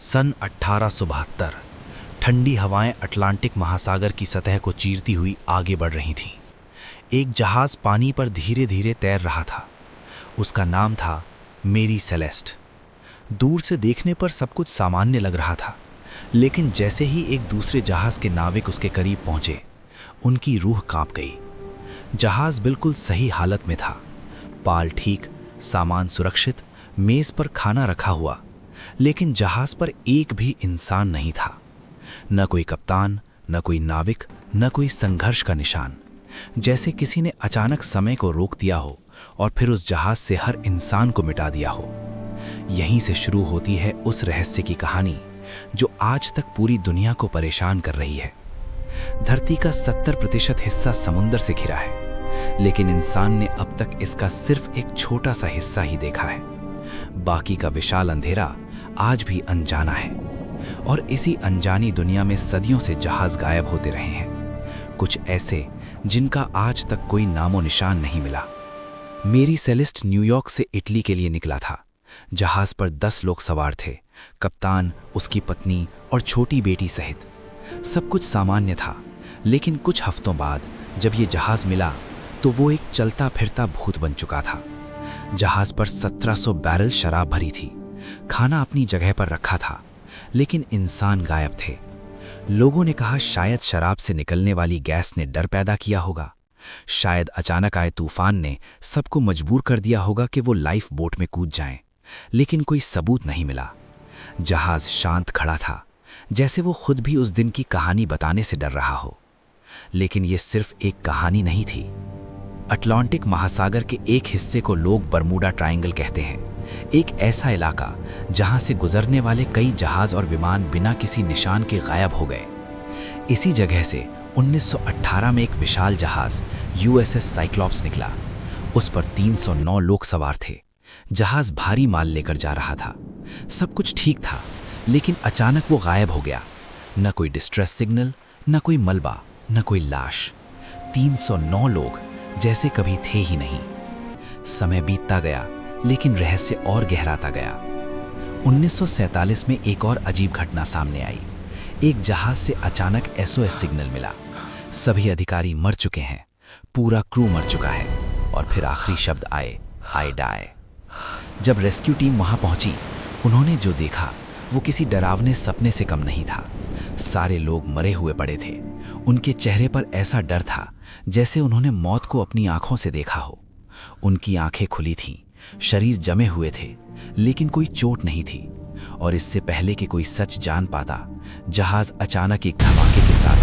सन 1872 ठंडी हवाएं अटलांटिक महासागर की सतह को चीरती हुई आगे बढ़ रही थीं। एक जहाज पानी पर धीरे धीरे तैर रहा था। उसका नाम था मेरी सेलेस्ट। दूर से देखने पर सब कुछ सामान्य लग रहा था, लेकिन जैसे ही एक दूसरे जहाज के नाविक उसके करीब पहुंचे, उनकी रूह कांप गई। जहाज बिल्कुल सही हालत में था, पाल ठीक, सामान सुरक्षित, मेज पर खाना रखा हुआ, लेकिन जहाज पर एक भी इंसान नहीं था। न कोई कप्तान, न कोई नाविक, न कोई संघर्ष का निशान। जैसे किसी ने अचानक समय को रोक दिया हो और फिर उस जहाज से हर इंसान को मिटा दिया हो। यहीं से शुरू होती है उस रहस्य की कहानी जो आज तक पूरी दुनिया को परेशान कर रही है। धरती का 70% हिस्सा समुंदर से घिरा है, लेकिन इंसान ने अब तक इसका सिर्फ एक छोटा सा हिस्सा ही देखा है। बाकी का विशाल अंधेरा आज भी अनजाना है, और इसी अनजानी दुनिया में सदियों से जहाज गायब होते रहे हैं, कुछ ऐसे जिनका आज तक कोई नामो निशान नहीं मिला। मेरी सेलेस्ट न्यूयॉर्क से इटली के लिए निकला था। जहाज पर 10 लोग सवार थे, कप्तान, उसकी पत्नी और छोटी बेटी सहित। सब कुछ सामान्य था, लेकिन कुछ हफ्तों बाद जब ये जहाज मिला तो वो एक चलता फिरता भूत बन चुका था। जहाज पर 1700 बैरल शराब भरी थी, खाना अपनी जगह पर रखा था, लेकिन इंसान गायब थे। लोगों ने कहा शायद शराब से निकलने वाली गैस ने डर पैदा किया होगा, शायद अचानक आए तूफान ने सबको मजबूर कर दिया होगा कि वो लाइफ बोट में कूद जाएं, लेकिन कोई सबूत नहीं मिला। जहाज शांत खड़ा था, जैसे वो खुद भी उस दिन की कहानी बताने से डर रहा हो। लेकिन ये सिर्फ एक कहानी नहीं थी। अटलांटिक महासागर के एक हिस्से को लोग बरमूडा ट्रायंगल कहते हैं, एक ऐसा इलाका जहां से गुजरने वाले कई जहाज और विमान बिना किसी निशान के गायब हो गए। इसी जगह से 1918 में एक विशाल जहाज यूएसएस साइक्लॉप्स निकला। उस पर 309 लोग सवार थे। जहाज भारी माल लेकर जा रहा था। सब कुछ ठीक था, लेकिन अचानक वो गायब हो गया। न कोई डिस्ट्रेस सिग्नल, न कोई मलबा, न कोई लाश। 309 लोग जैसे कभी थे ही नहीं। समय बीतता गया, लेकिन रहस्य और गहराता गया। 1947 में एक और अजीब घटना सामने आई। एक जहाज से अचानक एसओएस सिग्नल मिला। सभी अधिकारी मर चुके हैं, पूरा क्रू मर चुका है, और फिर आखिरी शब्द आए, आई डाई। जब रेस्क्यू टीम वहां पहुंची, उन्होंने जो देखा वो किसी डरावने सपने से कम नहीं था। सारे लोग मरे हुए पड़े थे। उनके चेहरे पर ऐसा डर था जैसे उन्होंने मौत को अपनी आंखों से देखा हो। उनकी आंखें खुली थीं, शरीर जमे हुए थे, लेकिन कोई चोट नहीं थी। और इससे पहले कि कोई सच जान पाता, जहाज अचानक एक धमाके के साथ